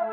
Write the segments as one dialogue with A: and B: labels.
A: Good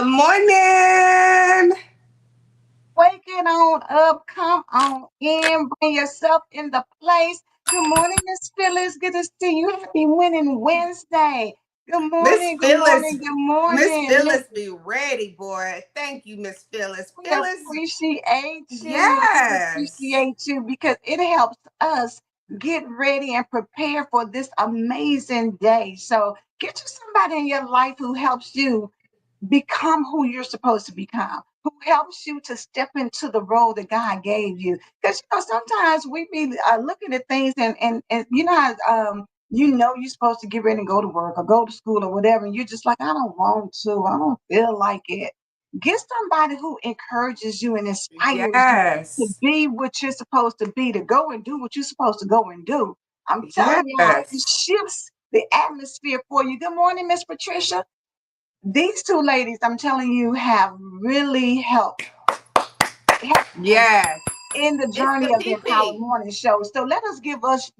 A: morning.
B: Waking on up, come on in, bring yourself in the place. Good morning, Miss Phyllis. Good to see you. Happy winning Wednesday. Good
A: Miss
B: morning, good
A: Phyllis.
B: morning, good
A: Miss
B: morning.
A: Phyllis be ready, boy. Thank you, Miss Phyllis.
B: We
A: Phyllis,
B: appreciate you. We
A: yes.
B: appreciate you because it helps us get ready and prepare for this amazing day. So get you somebody in your life who helps you become who you're supposed to become, who helps you to step into the role that God gave you. Because sometimes we be looking at things and you're supposed to get ready and go to work or go to school or whatever, and you're just like, I don't want to, I don't feel like it. Get somebody who encourages you and inspires you to
A: Yes.
B: be what you're supposed to be, to go and do what you're supposed to go and do. I'm telling y'all, it
A: Yes.
B: shifts the atmosphere for you. Good morning, Miss Patricia. These two ladies, I'm telling you, have really helped us
A: Yes.
B: in the
A: It's
B: journey
A: the
B: of the Empowered
A: PP.
B: Morning Show. So let us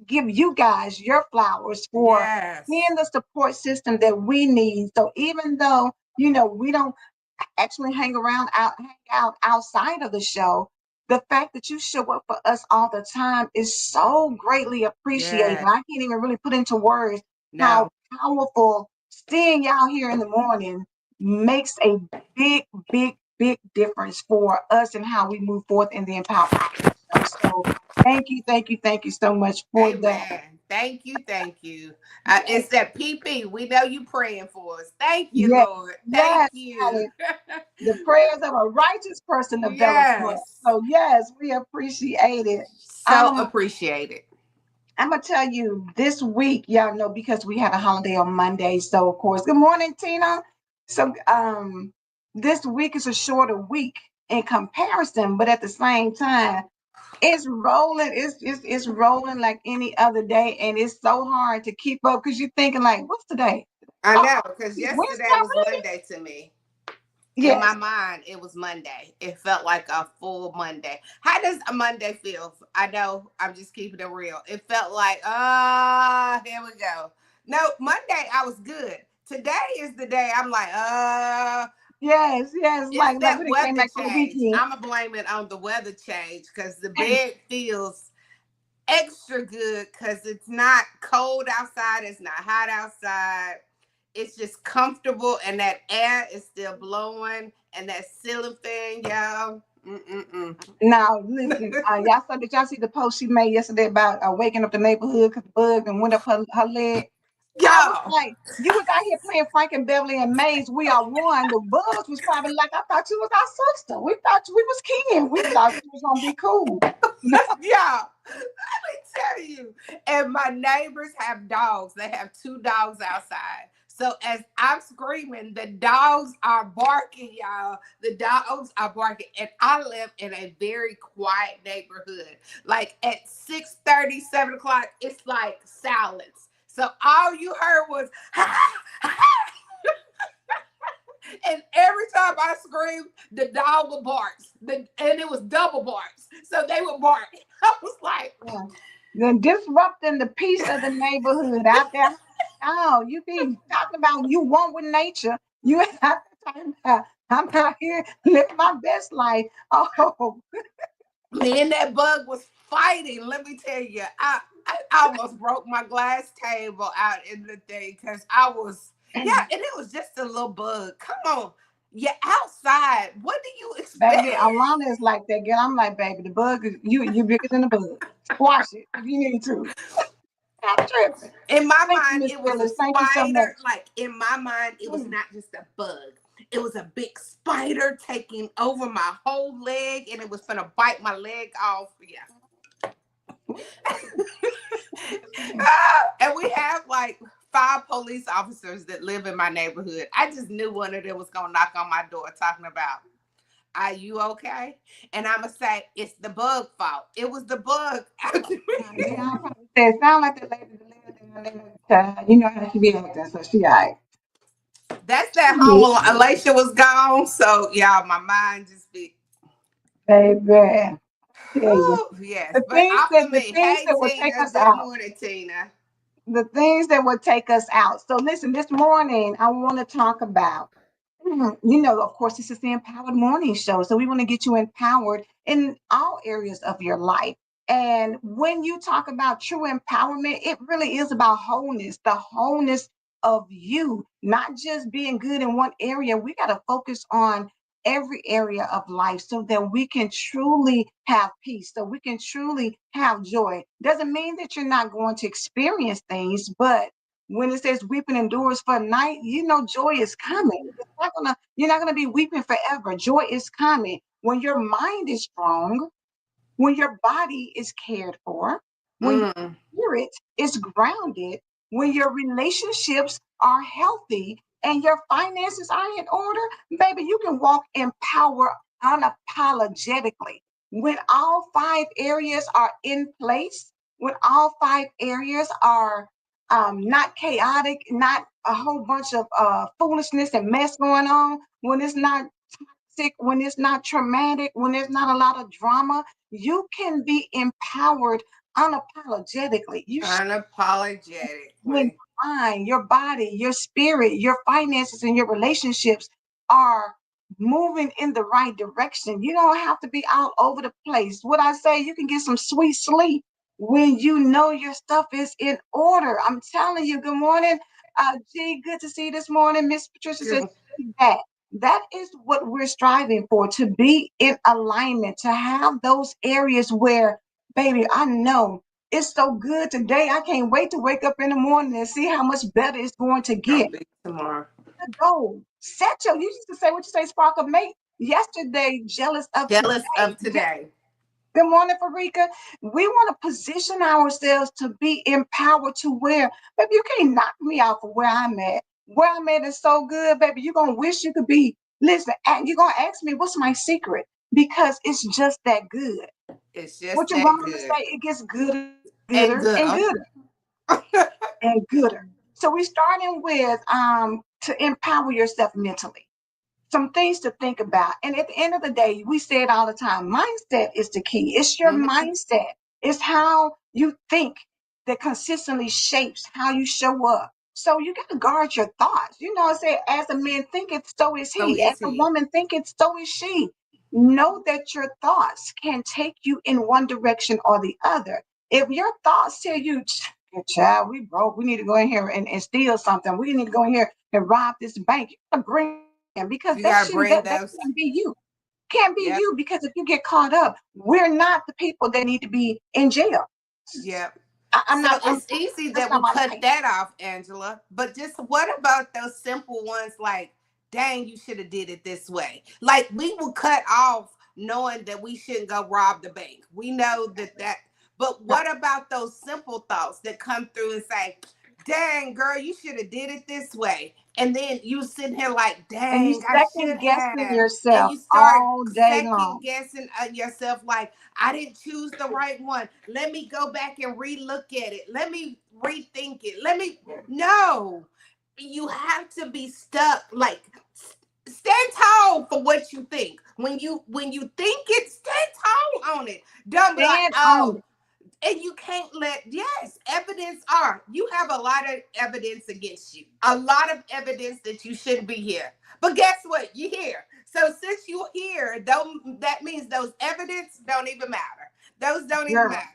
B: give you guys your flowers for being
A: Yes.
B: the support system that we need. So even though we don't actually hang out outside of the show, the fact that you show up for us all the time is so greatly appreciated.
A: Yes.
B: I can't even really put into words how
A: No.
B: powerful seeing y'all here in the morning makes a big, big, big difference for us and how we move forth in the Empowered Show. So thank you so much for that.
A: Amen. Thank you. Thank you.
B: Yes,
A: It's that PP. We know you praying for us. Thank you,
B: yes,
A: Lord. Thank
B: yes,
A: you.
B: honey. The prayers of a righteous person availeth much.
A: Yes.
B: So yes, we appreciate it.
A: So
B: Um,
A: appreciated.
B: I'm gonna tell you this week, y'all know because we had a holiday on Monday. So of course, good morning, Tina. So this week is a shorter week in comparison, but at the same time, it's rolling. It's rolling like any other day, and it's so hard to keep up because you're thinking like, what's today?
A: I
B: Oh,
A: know, because
B: Wednesday
A: yesterday was
B: already?
A: Monday to me. In my
B: Yes.
A: mind, it was Monday. It felt like a full Monday. How does a Monday feel? I know I'm just keeping it real. It felt like, here we go. No, Monday I was good. Today is the day I'm like,
B: Yes, yes,
A: it's
B: like we
A: that
B: done came
A: weather
B: back for the
A: change.
B: weekend.
A: I'm gonna blame it on the weather change because the bed feels extra good because it's not cold outside, it's not hot outside. It's just comfortable, and that air is still blowing, and that ceiling fan, y'all. Mm-mm-mm.
B: Now, listen, did y'all see the post she made yesterday about waking up the neighborhood because the bug and went up her leg? I was
A: Y'all,
B: like, you was out here playing Frank and Beverly and Maze. We are one. The bugs was probably like, I thought you was our sister. We thought we was kin. We thought you was gonna be cool.
A: y'all, let me tell you. And my neighbors have dogs. They have two dogs outside. So as I'm screaming, the dogs are barking, y'all. The dogs are barking. And I live in a very quiet neighborhood. Like at 6:30, 7 o'clock, it's like silence. So all you heard was and every time I screamed, the dog would bark. And it was double barks. So they would bark. I was like,
B: Yeah. then disrupting the peace of the neighborhood out there. Oh, you be talking about you want with nature. You have to talk about I'm out here living my best life. Oh,
A: Me and that bug was fighting. Let me tell you, I almost broke my glass table out in the thing because I was, yeah, and it was just a little bug. Come on, you're outside. What do you expect?
B: baby, Alana is like that girl. I'm like, baby, the bug is you bigger than the bug. Squash it if you need to. I'm tripping.
A: In my
B: Thank you,
A: mind,
B: Miss
A: it was a
B: Phyllis. Thank you so
A: spider.
B: much.
A: Like in my mind, it was
B: Mm.
A: not just a bug. It was a big spider taking over my whole leg, and it was gonna bite my leg off. Yeah. And we have like 5 police officers that live in my neighborhood. I just knew one of them was gonna knock on my door talking about, "Are you okay?" And I'ma say, "It's the bug fault. It was the bug."
B: Yeah, I probably said, sound like the lady that lived down there. You know how she be acting, so she all right.
A: That's that home
B: Yeah,
A: alone. Alicia was gone, so y'all, my mind just be.
B: baby. Tell you.
A: Oh yes, but off
B: The
A: of me.
B: things
A: Hey
B: that will take
A: Tina,
B: us
A: good
B: out.
A: morning, Tina.
B: The things that will take us out. So listen, this morning I want to talk about, of course, this is the Empowered Morning Show. So we want to get you empowered in all areas of your life. And when you talk about true empowerment, it really is about wholeness, the wholeness of you, not just being good in one area. We got to focus on every area of life so that we can truly have peace, so we can truly have joy. Doesn't mean that you're not going to experience things, but when it says weeping endures for a night, joy is coming. You're not gonna be weeping forever. Joy is coming. When your mind is strong, when your body is cared for, when your
A: Mm,
B: spirit is grounded, when your relationships are healthy and your finances are in order, baby, you can walk in power unapologetically. When all 5 areas are in place, when all 5 areas are not chaotic, not a whole bunch of foolishness and mess going on, when it's not toxic, when it's not traumatic, when there's not a lot of drama, you can be empowered unapologetically. When
A: unapologetically.
B: your mind, your body, your spirit, your finances, and your relationships are moving in the right direction. You don't have to be all over the place. What I say, you can get some sweet sleep when you know your stuff is in order. I'm telling you, good morning. G, good to see you this morning. Miss Patricia says
A: Good.
B: that. That is what we're striving for, to be in alignment, to have those areas where, baby, I know it's so good today. I can't wait to wake up in the morning and see how much better it's going to
A: Gonna
B: get.
A: be tomorrow.
B: The goal. You used to say what you say, Sparkle Mate. Yesterday, jealous of
A: Jealous
B: today.
A: of today.
B: Good morning, Farika. We want to position ourselves to be empowered to where, baby, you can't knock me out for where I'm at. Where I'm at is so good, baby. You're going to wish you could be, listen, and you're going to ask me, what's my secret? Because it's just that good.
A: It's
B: What
A: just
B: your
A: that
B: grandmama
A: good
B: say, it gets gooder
A: and
B: and
A: good.
B: gooder and gooder. So we're starting with to empower yourself mentally, some things to think about. And at the end of the day, we say it all the time, mindset is the key. It's your
A: Mhm.
B: mindset. It's how you think that consistently shapes how you show up. So you got to guard your thoughts. I say, as a man thinketh, so is
A: So
B: he. As
A: is
B: a
A: he.
B: woman thinketh, so is she. Know that your thoughts can take you in one direction or the other. If your thoughts tell you, "Good child, we broke. We need to go in here and steal something. We need to go in here and rob this bank." You gotta bring because
A: You
B: that
A: gotta
B: shouldn't
A: bring
B: that
A: those.
B: can't be you. Can't be
A: Yep.
B: you because if you get caught up, we're not the people that need to be in jail.
A: Yep.
B: I'm
A: So
B: not.
A: it's easy
B: That's
A: that
B: not
A: we
B: my
A: cut
B: life.
A: that off, Angela. But just what about those simple ones like, dang, you should have did it this way. Like we will cut off knowing that we shouldn't go rob the bank. We know that. But
B: Right.
A: what about those simple thoughts that come through and say, dang, girl, you should have did it this way. And then you sitting here like,
B: And you
A: dang, I should
B: second guessing
A: have. And
B: yourself
A: you start
B: all day
A: second
B: long.
A: guessing yourself like, I didn't choose the right one. Let me go back and relook at it. Let me rethink it. No. You have to be stuck. Like, stand tall for what you think. When you think it, stand tall on it. Don't be like,
B: Stand on
A: oh,
B: it.
A: And you can't let, yes, evidence are. You have a lot of evidence against you. A lot of evidence that you shouldn't be here. But guess what? You're here. So since you're here, that means those evidence don't even matter. Those don't even
B: Girl.
A: matter.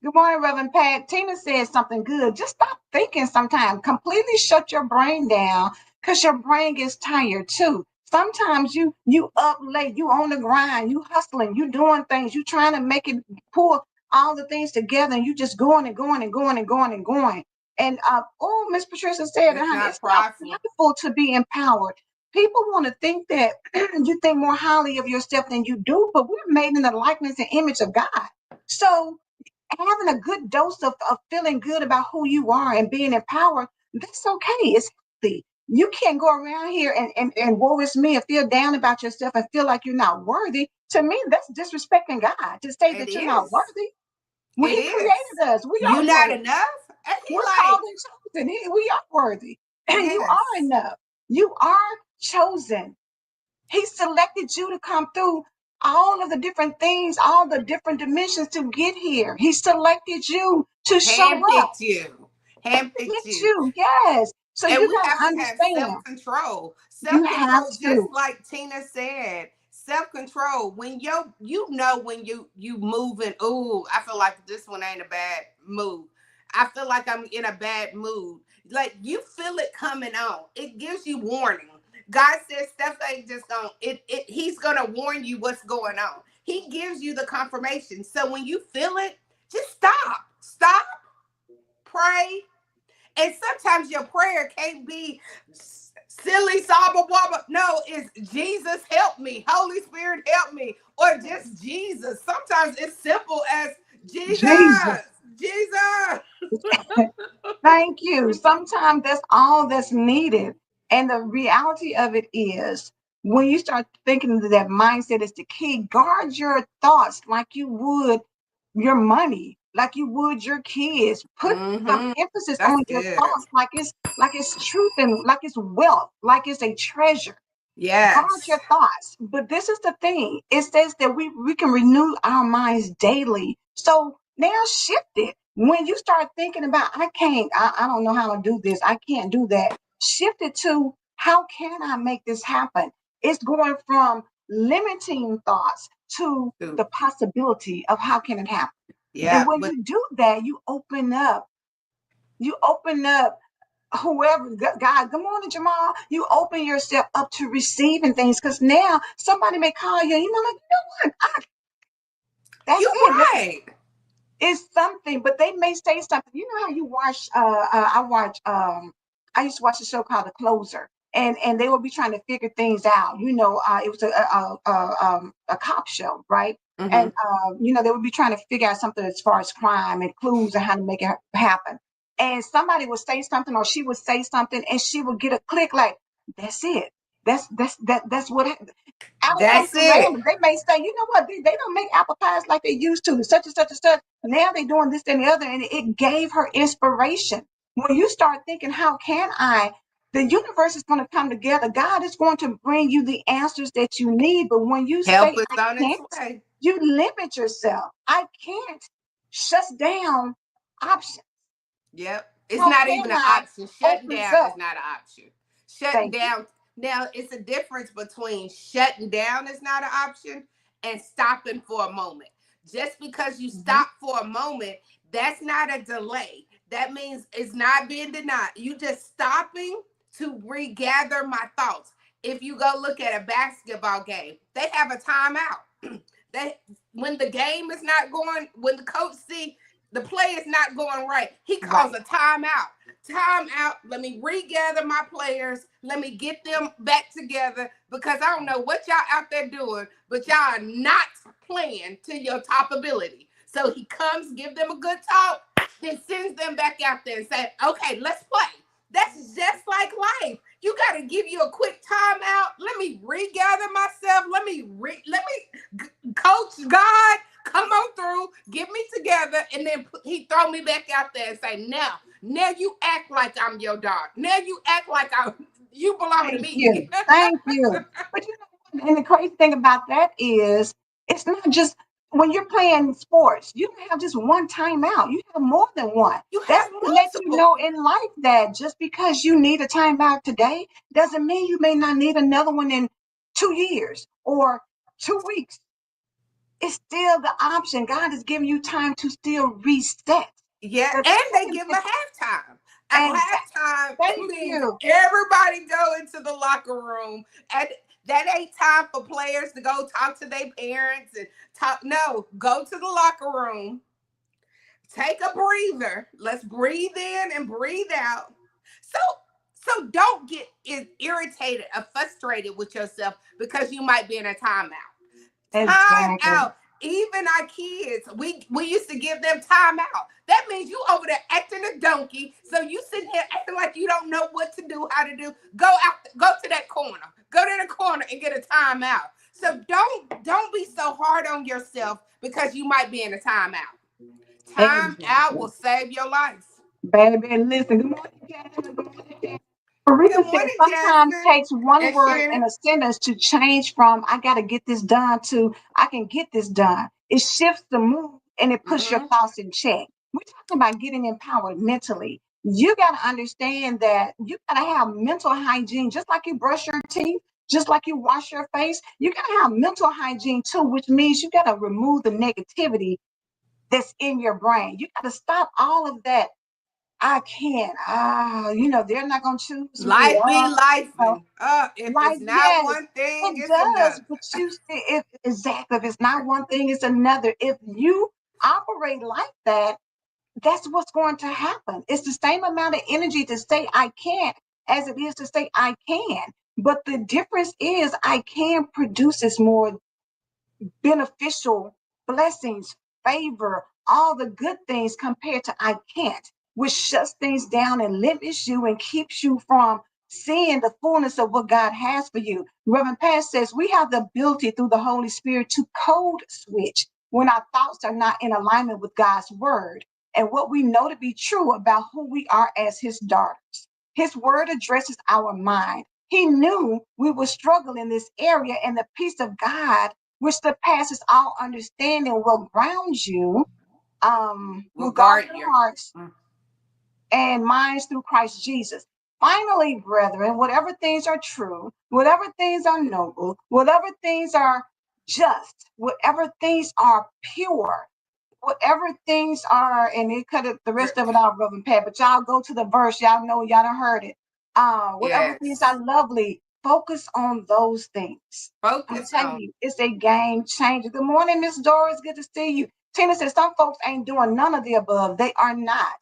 B: Good morning, Reverend Pat. Tina said something good. Just stop thinking sometimes. Completely shut your brain down because your brain gets tired too. Sometimes you up late, you on the grind, you hustling, you doing things, you trying to make it pull all the things together, and you just going and going and going and going and going. And oh, Miss Patricia said,
A: It's
B: honey,
A: not
B: it's not
A: prideful.
B: prideful to be empowered. People want to think that you think more highly of yourself than you do, but we're made in the likeness and image of God. So having a good dose of feeling good about who you are and being empowered, that's okay. It's healthy. You can't go around here and woe is me and feel down about yourself and feel like you're not worthy. To me, that's disrespecting God to say
A: It
B: that you're not
A: is.
B: worthy. Well,
A: It
B: He
A: is.
B: created us. We
A: You
B: are
A: not
B: worthy.
A: enough? And he
B: We're called
A: like,
B: and chosen. We are worthy. And you are
A: yes.
B: enough. You are chosen. He selected you to come through all of the different things, all the different dimensions to get here. He selected you to show up.
A: Handpicked you. Handpicked
B: Picked
A: you.
B: you, yes. So
A: And
B: you
A: we
B: got
A: have
B: to
A: to have
B: understand.
A: self-control.
B: You have
A: Self-control, just
B: to.
A: like Tina said. Self-control. When you know when you moving, ooh, I feel like this one ain't a bad mood. I feel like I'm in a bad mood. Like you feel it coming on. It gives you warning. God says stuff ain't just gonna he's gonna warn you what's going on. He gives you the confirmation. So when you feel it, just stop. Stop, pray, and sometimes your prayer can't be silly, sobble, wobble. No, it's Jesus, help me. Holy Spirit, help me. Or just Jesus. Sometimes it's simple as Jesus,
B: Jesus.
A: Jesus.
B: Thank you. Sometimes that's all that's needed. And the reality of it is, when you start thinking that mindset is the key, guard your thoughts like you would your money, like you would your kids. Put some
A: Mm-hmm.
B: emphasis
A: That's
B: on your
A: good.
B: thoughts like it's truth and like it's wealth, like it's a treasure. Guard
A: Yes.
B: your thoughts. But this is the thing. It says that we can renew our minds daily. So now shift it. When you start thinking about, I don't know how to do this. I can't do that. Shift it to, how can I make this happen? It's going from limiting thoughts to the possibility of how can it happen. And
A: Yeah,
B: when
A: but
B: you do that, you open up whoever, God, good morning, Jamal. You open yourself up to receiving things because now somebody may call you and you know, like, you know what? That's
A: you
B: it.
A: right.
B: It's something, but they may say something. You know how you watch, I used to watch a show called The Closer. And they would be trying to figure things out. It was a cop show, right?
A: Mm-hmm.
B: And they would be trying to figure out something as far as crime and clues and how to make it happen. And somebody would say something, or she would say something, and she would get a click like, "That's it. That's what out of
A: That's
B: something
A: it.
B: random." They may say, you know what, they don't make apple pies like they used to, such and such and such. Now they're doing this and the other, and it gave her inspiration. When you start thinking, how can I? The universe is going to come together. God is going to bring you the answers that you need. But when you
A: Help
B: say,
A: is
B: I
A: on its
B: can't,
A: way.
B: you limit yourself. I can't shuts down options.
A: Yep. It's
B: How
A: not
B: can
A: even an
B: I
A: option. Shutting
B: opens
A: down
B: up?
A: is not an option. Shutting
B: Thank you.
A: down. Now, it's a difference between shutting down is not an option and stopping for a moment. Just because you
B: Mhm.
A: stop for a moment, that's not a delay. That means it's not being denied. You just stopping to regather my thoughts. If you go look at a basketball game, they have a timeout. They when the game is not going, when the coach see the play is not going right, he calls
B: Right.
A: a timeout. Timeout. Let me regather my players. Let me get them back together because I don't know what y'all out there doing, but y'all are not playing to your top ability. So he comes, give them a good talk, then sends them back out there and say, "Okay, let's play." That's just like life. You got to give you a quick timeout. Let me regather myself. Let me coach God, come on through, get me together, and then he throw me back out there and say, now you act like I'm your dog. Now you act like you belong to
B: Thank
A: me.
B: you. Thank you. But you know what? And the crazy thing about that is, it's not just. when you're playing sports, you don't have just one timeout. You have more than one.
A: You
B: That's
A: have
B: to let you
A: multiple.
B: know in life that just because you need a timeout today doesn't mean you may not need another one in 2 years or 2 weeks. It's still the option. God is giving you time to still reset.
A: Yeah,
B: The
A: and they
B: time
A: give them
B: is
A: a halftime. A
B: and
A: halftime
B: thank
A: means
B: you.
A: everybody go into the locker room, and that ain't time for players to go talk to their parents and talk. No, go to the locker room, take a breather. Let's breathe in and breathe out. So so don't get irritated or frustrated with yourself because you might be in a timeout. Time
B: Exactly.
A: out. Even our kids, we used to give them time out. That means you over there acting a donkey. So you sitting here acting like you don't know what to do, how to do. Go to that corner. Go to the corner and get a time out. So don't be so hard on yourself because you might be in a timeout. Time out will
B: Exactly.
A: save your life.
B: Baby, listen. Good morning, Jasmine. Good morning, Jasmine. Marita
A: Good
B: said
A: morning,
B: sometimes
A: Jasmine
B: takes one
A: and
B: word in
A: Shannon.
B: a sentence to change from I got to get this done to I can get this done. It shifts the mood and it puts your
A: Mm-hmm.
B: thoughts in check. We're talking about getting empowered mentally. You got to understand that you got to have mental hygiene, just like you brush your teeth, just like you wash your face. You got to have mental hygiene too, which means you got to remove the negativity that's in your brain. You got to stop all of that I can't. They're not gonna choose me.
A: Life be
B: You know,
A: lifing. If
B: like
A: it's not
B: yes,
A: one thing,
B: it
A: it's
B: does.
A: another.
B: But you see, if exactly if it's not one thing, it's another. If you operate like that, that's what's going to happen. It's the same amount of energy to say I can't as it is to say I can. But the difference is I can produces more beneficial blessings, favor, all the good things compared to I can't, which shuts things down and limits you and keeps you from seeing the fullness of what God has for you. Reverend Pat says we have the ability through the Holy Spirit to code switch when our thoughts are not in alignment with God's word and what we know to be true about who we are as his daughters. His word addresses our mind. He knew we would struggle in this area, and the peace of God which surpasses all understanding, will ground you,
A: Will
B: will guard
A: guard
B: your
A: you.
B: hearts
A: Mm.
B: and minds through Christ Jesus. Finally, brethren, whatever things are true, whatever things are noble, whatever things are just, whatever things are pure, whatever things are, and it cut it, the rest of it out, Brother Pat, but y'all go to the verse, y'all know, y'all done heard it. Whatever things are
A: Yes.
B: lovely, focus on those things. I'm
A: Focus
B: telling
A: on.
B: you, it's a game changer. Good morning, Miss Doris. Good to see you. Tina says some folks ain't doing none of the above. They are not.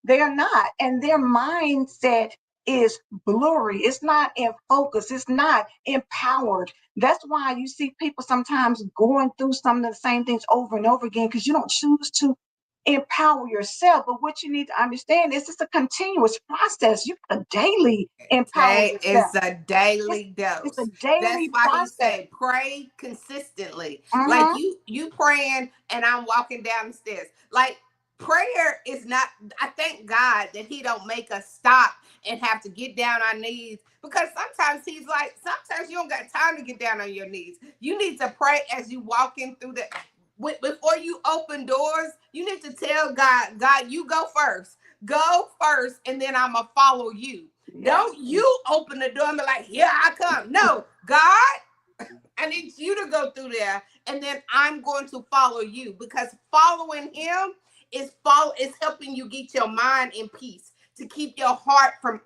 B: They are not. And their mindset is blurry. It's not in focus. It's not empowered. That's why you see people sometimes going through some of the same things over and over again because you don't choose to empower yourself. But what you need to understand is it's a continuous process. You got to daily empower
A: Day is
B: yourself.
A: a
B: It's,
A: daily
B: it's a
A: dose. That's
B: daily
A: why he
B: process.
A: say pray consistently. Like
B: Mm-hmm.
A: you praying and I'm walking down the stairs. Like prayer is not. I thank God that he don't make us stop and have to get down on our knees because sometimes he's like sometimes you don't got time to get down on your knees. You need to pray as you walking through the. Before you open doors, you need to tell God, God, you go first. Go first, and then I'm gonna follow you.
B: Yes.
A: Don't you open the door and be like, here I come. No, God, I need you to go through there, and then I'm going to follow you because following him is helping you get your mind in peace to keep your heart from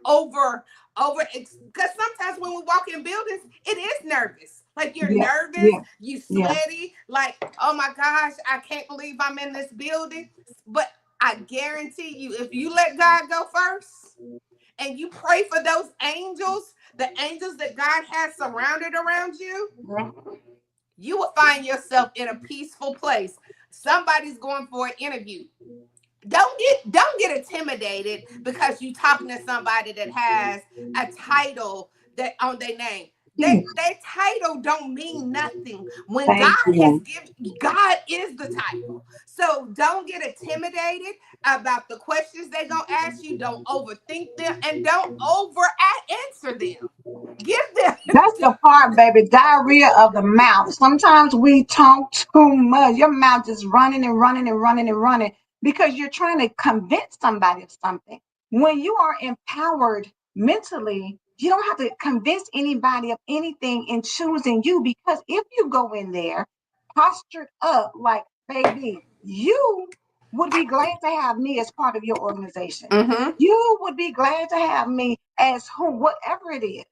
A: because sometimes when we walk in buildings, it is nervous. Like you're
B: Yeah.
A: nervous,
B: Yeah.
A: you
B: Yeah.
A: sweaty, like, oh my gosh, I can't believe I'm in this building. But I guarantee you, if you let God go first, and you pray for those angels, the angels that God has surrounded around you, you will find yourself in a peaceful place. Somebody's going for an interview. Don't get intimidated because you talking to somebody that has a title that on their name. That title don't mean nothing when God
B: Thank
A: has
B: you.
A: given. God is the title. So don't get intimidated about the questions they gonna ask you. Don't overthink them and don't over answer them. Give them.
B: That's the part, baby. Diarrhea of the mouth. Sometimes we talk too much. Your mouth is running and running and running and running because you're trying to convince somebody of something. When you are empowered mentally, you don't have to convince anybody of anything in choosing you, because if you go in there postured up like, baby, you would be glad to have me as part of your organization.
A: Mm-hmm.
B: You would be glad to have me as who, whatever it is.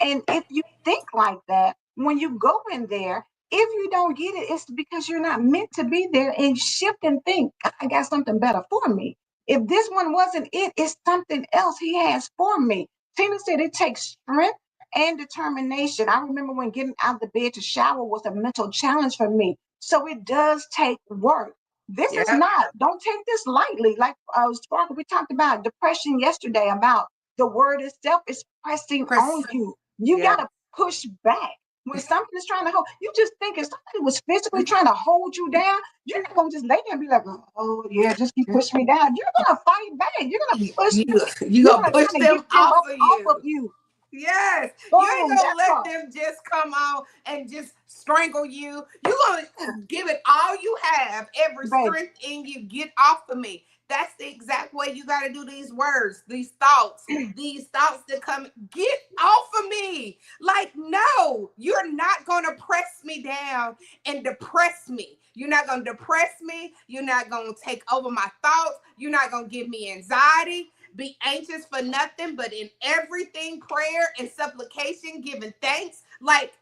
B: And if you think like that, when you go in there, if you don't get it, it's because you're not meant to be there, and shift and think, I got something better for me. If this one wasn't it, it's something else he has for me. Tina said it takes strength and determination. I remember when getting out of the bed to shower was a mental challenge for me. So it does take work. This is
A: Yep.
B: not, don't take this lightly. Like Sparkle, we talked about depression yesterday, about the word itself is pressing on
A: Pers-
B: you. You got
A: yep.
B: to push back. When something is trying to hold, you just think if somebody was physically trying to hold you down, you're not going to just lay there and be like, oh, yeah, just keep pushing me down. You're going to fight back. You're going to push
A: You
B: back.
A: you
B: You're
A: gonna
B: going to
A: push
B: try to get
A: them
B: them
A: off
B: up
A: of
B: off of
A: you.
B: you.
A: Yes, you ain't
B: Boom,
A: gonna
B: that
A: let
B: part,
A: them just come on and just strangle you. You gonna give it all you have, every
B: baby.
A: strength in you. Get off of me. That's the exact way you got to do these words, these thoughts that come. Get off of me. Like, no, you're not gonna press me down and depress me. You're not gonna depress me. You're not gonna take over my thoughts. You're not gonna give me anxiety. Be anxious for nothing, but in everything, prayer and supplication, giving thanks. Like,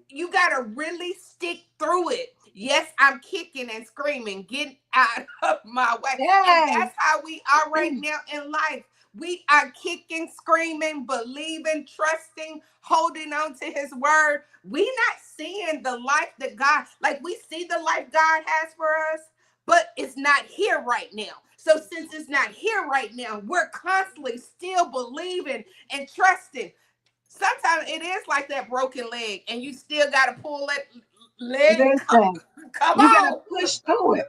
A: you got to really stick through it. Yes, I'm kicking and screaming, get out of my way. And
B: Yes.
A: that's how we are right now in life. We are kicking, screaming, believing, trusting, holding on to his word. We not seeing the life that God, like, we see the life God has for us, but it's not here right now. So since it's not here right now, we're constantly still believing and trusting. Sometimes it is like that broken leg, and you still got to pull that leg.
B: Listen,
A: Come
B: you got to
A: on.
B: push through it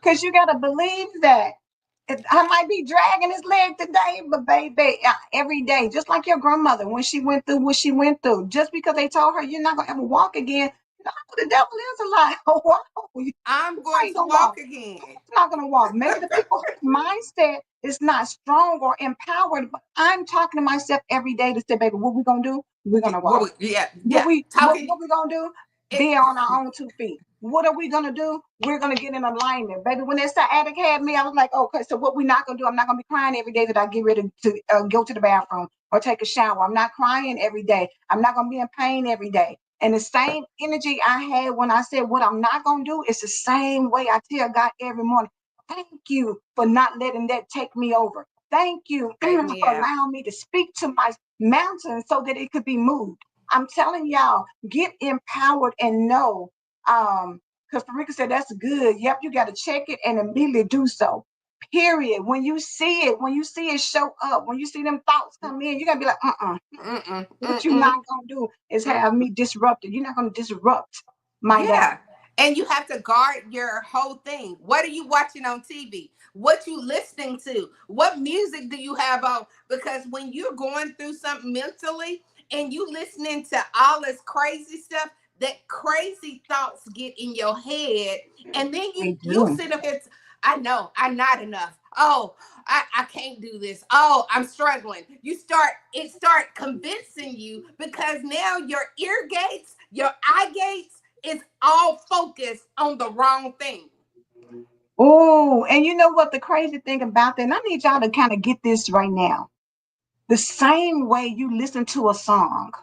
B: because you got to believe that. I might be dragging his leg today, but baby, every day, just like your grandmother, when she went through what she went through, just because they told her you're not gonna ever walk again, no, the devil is a lie. Oh, wow, you
A: I'm going
B: ain't
A: to
B: gonna
A: walk
B: walk.
A: again.
B: Who's not gonna walk? Maybe the people whose mindset is not strong or empowered, but I'm talking to myself every day to say, baby, what we gonna do? We're gonna walk.
A: Yeah,
B: What
A: yeah.
B: we
A: Talking
B: what we gonna do?
A: it.
B: Be on our own 2 feet. What are we gonna do? We're gonna get in alignment, baby. When that sciatic had me, I was like, okay, so what we not gonna do? I'm not gonna be crying every day that I get ready to go to the bathroom or take a shower. I'm not crying every day. I'm not gonna be in pain every day. And the same energy I had when I said what I'm not gonna do is the same way I tell God every morning. Thank you for not letting that take me over. Thank you
A: Take
B: for
A: me out.
B: allowing me to speak to my mountain so that it could be moved. I'm telling y'all, get empowered and know. Because Farika said that's good. Yep, you got to check it and immediately do so. Period. When you see it show up, when you see them thoughts come in, you gotta be like,
A: Mm-mm,
B: what you
A: mm-mm,
B: not gonna do is
A: mm.
B: have me disrupted. You're not gonna disrupt my day.
A: Yeah. And you have to guard your whole thing. What are you watching on TV? What you listening to? What music do you have on? Because when you're going through something mentally and you listening to all this crazy stuff, that crazy thoughts get in your head, and then
B: They
A: you
B: do.
A: sit up here. I know I'm not enough. Oh, I can't do this. Oh, I'm struggling. Start convincing you, because now your ear gates, your eye gates is all focused on the wrong thing.
B: Oh, and you know what the crazy thing about that? And I need y'all to kind of get this right now. The same way you listen to a song,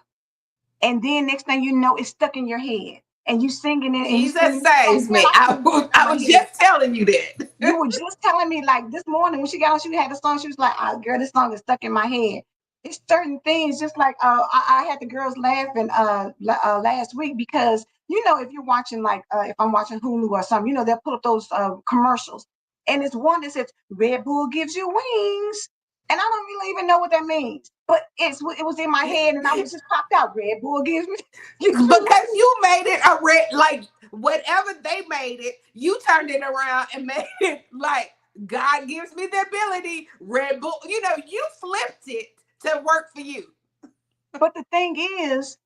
B: and then next thing you know, it's stuck in your head, and you singing it, and you
A: Jesus
B: singing this song.
A: saves
B: Girl,
A: me.
B: I sing this song in
A: I
B: my
A: was
B: head.
A: just telling you that.
B: You were just telling me like this morning when she got on, she had a song. She was like, oh, "Girl, this song is stuck in my head." It's certain things, just like I had the girls laughing last week because if you're watching like if I'm watching Hulu or something, they'll pull up those commercials, and it's one that says Red Bull gives you wings. And I don't really even know what that means. But it was in my head, and I was just popped out. Red Bull gives me gives me
A: Because you made it a red, like whatever they made it, you turned it around and made it like God gives me the ability. Red Bull, you flipped it to work for you.
B: But the thing is,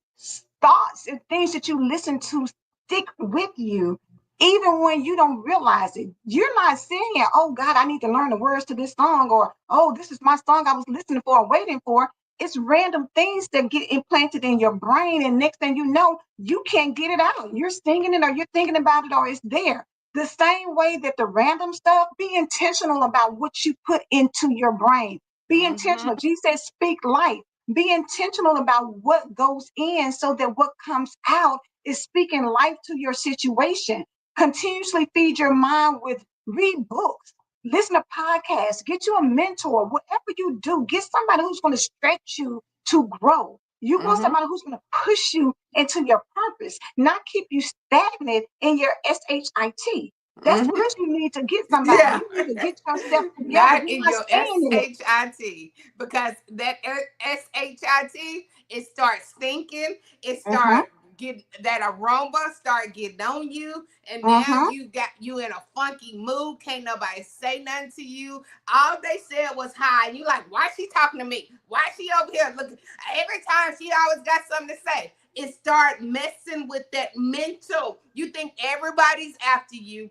B: thoughts and things that you listen to stick with you, even when you don't realize it. You're not saying, oh God, I need to learn the words to this song, or oh, this is my song I was listening for and waiting for. It's random things that get implanted in your brain, and next thing you know, you can't get it out. You're singing it, or you're thinking about it, or it's there. The same way that the random stuff, be intentional about what you put into your brain. Be
A: Mm-hmm.
B: intentional. Jesus says, speak life. Be intentional about what goes in so that what comes out is speaking life to your situation. Continuously feed your mind with read books, listen to podcasts, get you a mentor, whatever you do, get somebody who's going to stretch you to grow. You want
A: Mm-hmm.
B: somebody who's going to push you into your purpose, not keep you stagnant in your SHIT. That's what
A: Mm-hmm.
B: you need to get somebody.
A: Yeah.
B: You need to get yourself together.
A: Not
B: You're
A: in
B: not
A: your
B: staying in it.
A: SHIT, because that SHIT, it starts thinking, it
B: Uh-huh.
A: start get that aroma start getting on you, and now
B: Uh-huh.
A: you in a funky mood. Can't nobody say nothing to you. All they said was hi. And you like, why she talking to me? Why she over here looking? Every time she always got something to say. It start messing with that mental. You think everybody's after you,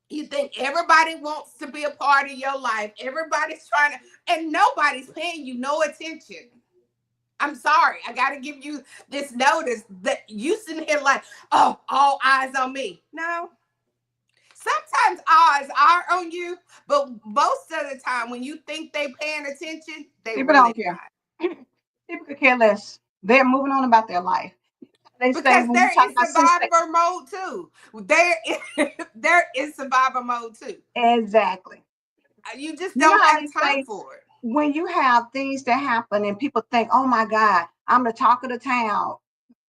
A: you think everybody wants to be a part of your life. Everybody's trying to, and nobody's paying you no attention. I'm sorry. I got to give you this notice that you sitting here like, oh, all eyes on me. No. Sometimes eyes are on you, but most of the time when you think they paying attention, they
B: People
A: really
B: don't care.
A: not.
B: People could care less. They're moving on about their life. They say
A: Because
B: when you
A: they're
B: talk
A: in
B: about sensation.
A: survivor mode too. They're in survivor mode too.
B: Exactly.
A: You just
B: You know
A: don't
B: how
A: have
B: they
A: time
B: say
A: for it.
B: when you have things that happen and people think, oh my God, I'm the talk of the town.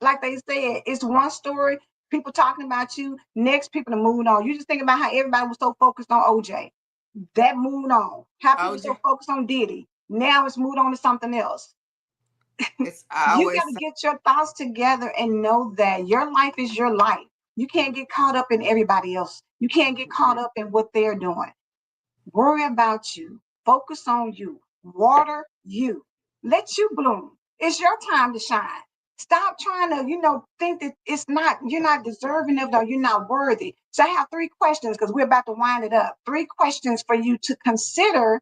B: Like they said, it's one story, people talking about you, next people to move on. You just think about how everybody was so focused on OJ. That moved on. How people so
A: OJ,
B: focused on Diddy. Now it's moved on to something else.
A: it's
B: You got
A: always
B: to get your thoughts together and know that your life is your life. You can't get caught up in everybody else. You can't get caught up in what they're doing. Worry about you. Focus on you. Water you. Let you bloom. It's your time to shine. Stop trying to, think that you're not deserving of it or you're not worthy. So I have three questions because we're about to wind it up. Three questions for you to consider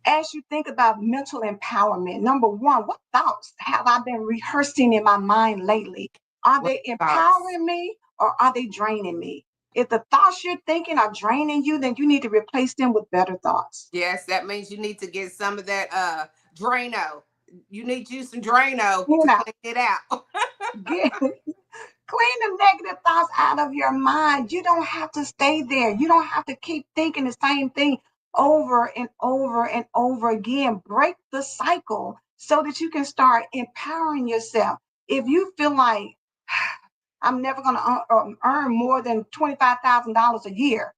B: as you think about mental empowerment. Number one, what thoughts have I been rehearsing in my mind lately? Are
A: what
B: they
A: thoughts.
B: empowering me or are they draining me? If the thoughts you're thinking are draining you, then you need to replace them with better thoughts.
A: Yes, that means you need to get some of that Drano. You need to use some Drano
B: You
A: to
B: know,
A: clean it out.
B: get clean the negative thoughts out of your mind. You don't have to stay there. You don't have to keep thinking the same thing over and over and over again. Break the cycle so that you can start empowering yourself. If you feel like I'm never going to earn more than $25,000 a year,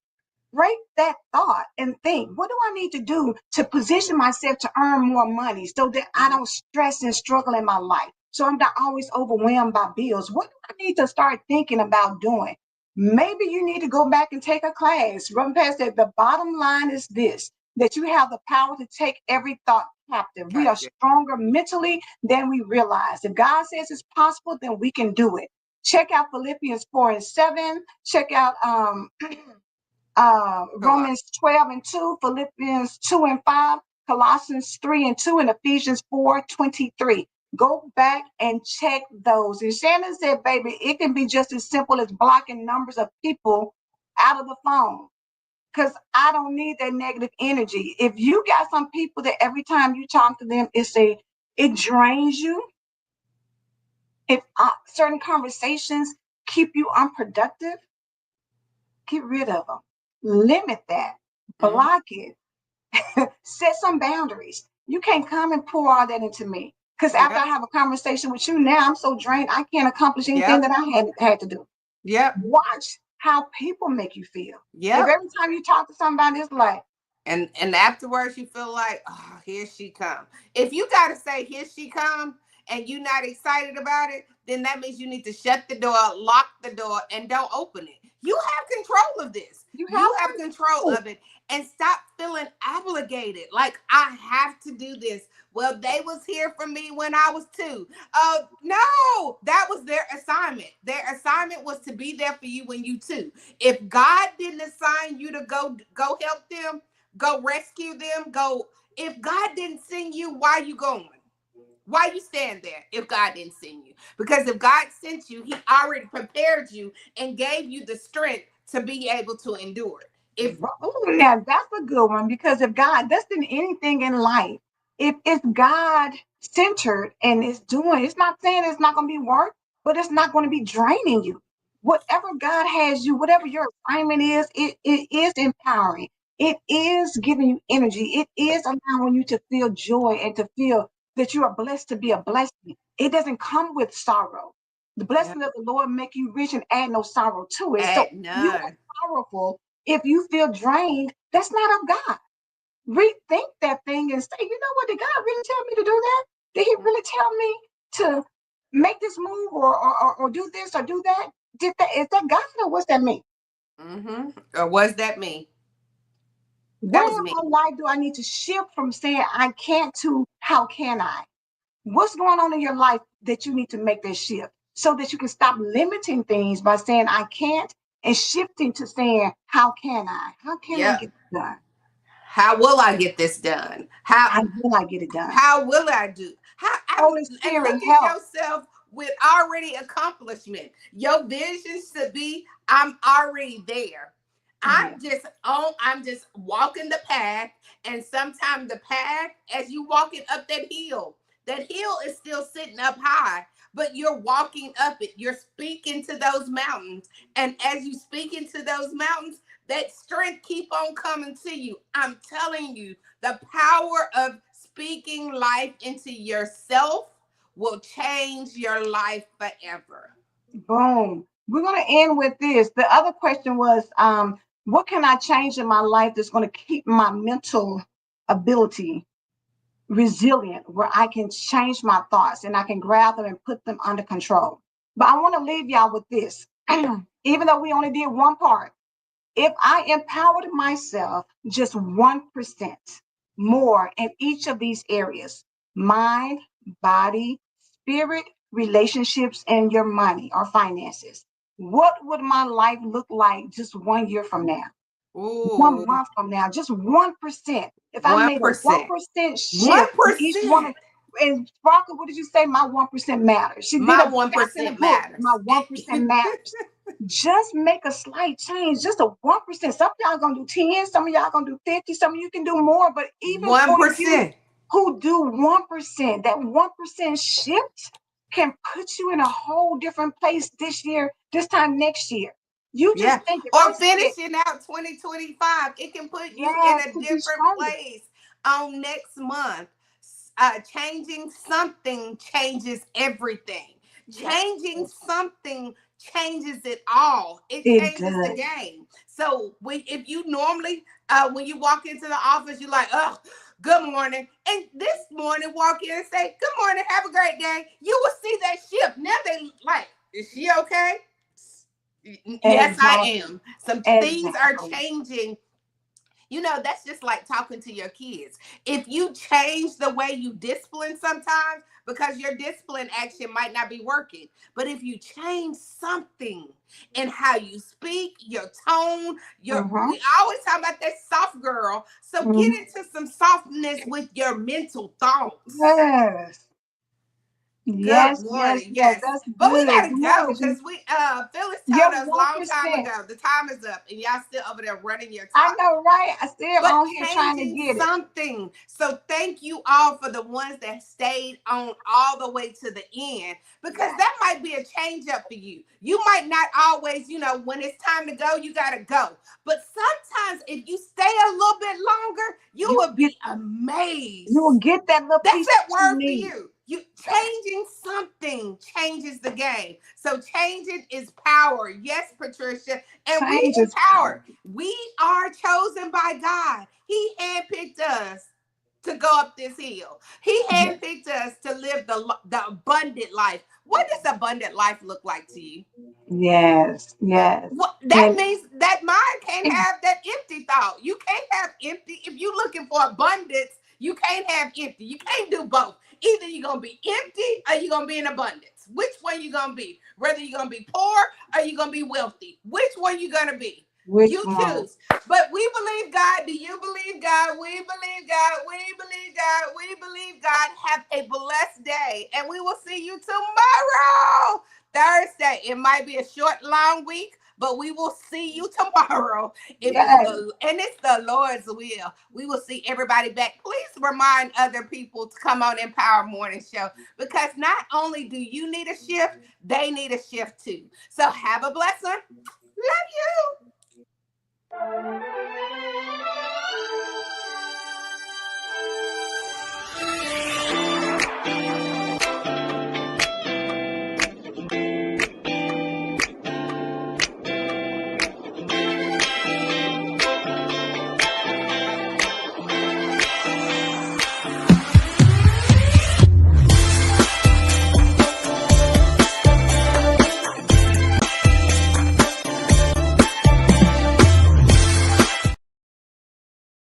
B: break that thought and think, what do I need to do to position myself to earn more money so that I
A: Mhm.
B: don't stress and struggle in my life? So I'm not always overwhelmed by bills. What do I need to start thinking about doing? Maybe you need to go back and take a class. Run past that. The bottom line is this, that you have the power to take every thought captive. We are
A: Captain.
B: stronger mentally than we realize. If God says it's possible, then we can do it. Check out Philippians 4 and 7. Check out
A: Come
B: Romans 12 and 2, Philippians 2 and 5, Colossians 3 and 2, and Ephesians 4:23. Go back and check those. And Shannon said, baby, it can be just as simple as blocking numbers of people out of the phone. Because I don't need that negative energy. If you got some people that every time you talk to them, it drains you. If certain conversations keep you unproductive, get rid of them. Limit that.
A: on.
B: Block it. Set some boundaries. You can't come and pour all that into me. Because after I
A: Yep.
B: have a conversation with you now, I'm so drained, I can't accomplish anything
A: Yep.
B: that I had to do.
A: Yep.
B: Watch how people make you feel. If
A: Yep.
B: every time you talk to somebody, it's like,
A: And afterwards you feel like, oh, here she come. If you gotta say here she come and you're not excited about it, then that means you need to shut the door, lock the door, and don't open it. You have control of this.
B: You
A: You
B: have
A: have control
B: control.
A: of it. And stop feeling obligated. Like I have to do this. Well, they was here for me when I was 2. No, that was their assignment. Their assignment was to be there for you when you 2. If God didn't assign you to go help them, go rescue them, go. If God didn't send you, why you going? Why you stand there if God didn't send you? Because if God sent you, he already prepared you and gave you the strength to be able to endure it. If
B: Oh, now that's a good one because if God, that's in anything in life. If it's God centered and it's doing, it's not saying it's not going to be work, but it's not going to be draining you. Whatever God has you, whatever your assignment is, it is empowering. It is giving you energy. It is allowing you to feel joy and to feel that you are blessed to be a blessing. It doesn't come with sorrow. The
A: yeah,
B: blessing of the Lord make you rich and add no sorrow to it. So
A: at
B: you are
A: none.
B: powerful. If you feel drained, that's not of God. Rethink that thing and say, you know what? Did God really tell me to do that? Did He really tell me to make this move or do this or do that? Did that is that God or what's that mean?
A: Or was that me? That
B: Where
A: was
B: in
A: me.
B: my life do I need to shift from saying I can't to how can I? What's going on in your life that you need to make that shift so that you can stop limiting things by saying I can't and shifting to saying how can I? How can I
A: Yep.
B: get it done?
A: How will I get this done? How
B: How will I get it done?
A: how will I do? How I'm
B: Holy
A: and
B: Spirit,
A: look at
B: help.
A: yourself with already accomplishment. Your vision should be I'm already there.
B: Yeah.
A: I'm just walking the path, and sometimes the path as you walking up that hill is still sitting up high, but you're walking up it. You're speaking to those mountains. And as you speak into those mountains, that strength keep on coming to you. I'm telling you, the power of speaking life into yourself will change your life forever.
B: Boom. We're going to end with this. The other question was, what can I change in my life that's going to keep my mental ability resilient, where I can change my thoughts and I can grab them and put them under control? But I want to leave y'all with this. Even though we only did one part, if I empowered myself just 1% more in each of these areas, mind, body, spirit, relationships, and your money or finances, what would my life look like just 1 year from now? One
A: Ooh,
B: month from now, just 1%. If I made a
A: 1%.
B: 1% shift in each one
A: 1%.
B: of, and Sparkle, what did you say? My 1% matters. She did
A: My
B: a that's in the
A: 1%
B: book. My
A: matters.
B: 1% matters. Just make a slight change, just a 1%. Some of y'all gonna do 10, some of y'all gonna do 50, some of you can do more. But even for you
A: 1%.
B: who do 1%, that 1% shift can put you in a whole different place this year, this time next year. You just
A: Yeah.
B: think if I
A: Or
B: said,
A: finishing out 2025, it can put you in
B: yes,
A: a
B: to be
A: different
B: stronger.
A: place on next month. Changing something changes everything.
B: Yes,
A: Changing something changes it all. It
B: it
A: changes the
B: does.
A: game. So if you normally, when you walk into the office, you're like, oh, good morning. And this morning, walk in and say, good morning, have a great day. You will see that shift. Now they like, is she okay? Yes, I
B: Exactly.
A: am. Some things are
B: Exactly.
A: changing. That's just like talking to your kids. If you change the way you discipline sometimes, because your discipline action might not be working, but if you change something in how you speak, your tone,
B: Mm-hmm.
A: we always talk about that soft girl. So get
B: Mm-hmm.
A: into some softness with your mental thoughts.
B: Yes.
A: Good
B: Yes, yes,
A: morning.
B: yes.
A: Yes.
B: That's
A: But we
B: good.
A: gotta
B: Good
A: go
B: morning, Regina.
A: because we Phyllis
B: Your
A: told us long time
B: 1%.
A: ago the time is up and y'all still over there running your
B: I
A: talk.
B: know, right? I still
A: But
B: on here trying to
A: changing
B: get it.
A: something. So thank you all for the ones that stayed on all the way to the end, because
B: Yes.
A: that might be a change up for you. You might not always, when it's time to go, you got to go. But sometimes if you stay a little bit longer, you
B: You
A: will
B: get
A: be
B: you will
A: amazed.
B: get that little
A: That's
B: piece
A: that
B: that you
A: word for
B: need.
A: you. You changing something changes the game. So changing is power. Yes, Patricia. And we
B: Change is
A: empowered.
B: power.
A: We are chosen by God. He handpicked us to go up this hill. He
B: Ye-
A: handpicked us to live the abundant life. What does abundant life look like to you?
B: Yes, yes.
A: What that
B: And
A: means, that mind can't have that empty thought. You can't have empty. If you're looking for abundance, you can't have empty. You can't do both. Either you're gonna be empty or you're gonna be in abundance. Which one you gonna be? Whether you're gonna be poor or you're gonna be wealthy. Which one you gonna be?
B: which
A: You
B: one?
A: choose. But we believe God. Do you believe God? We believe God. We believe God. We believe God. Have a blessed day. And we will see you tomorrow. Thursday. It might be a short, long week, but we will see you tomorrow. If it's
B: Yes,
A: the and it's the Lord's will. We will see everybody back. Please remind other people to come on Empower Morning Show, because not only do you need a shift, they need a shift too. So have a blessed one. Love you.